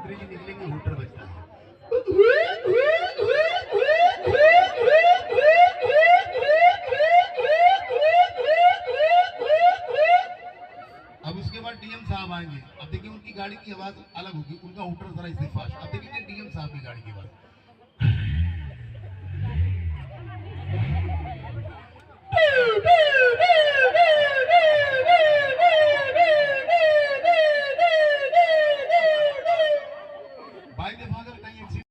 मंत्री जी निकलेंगे हूटर बजता है। अब उसके बाद डीएम साहब आएंगे। अब देखिए उनकी गाड़ी की आवाज अलग होगी, उनका हूटर जरा इससे फास्ट। अब देखिए डीएम साहब की गाड़ी की आवाज।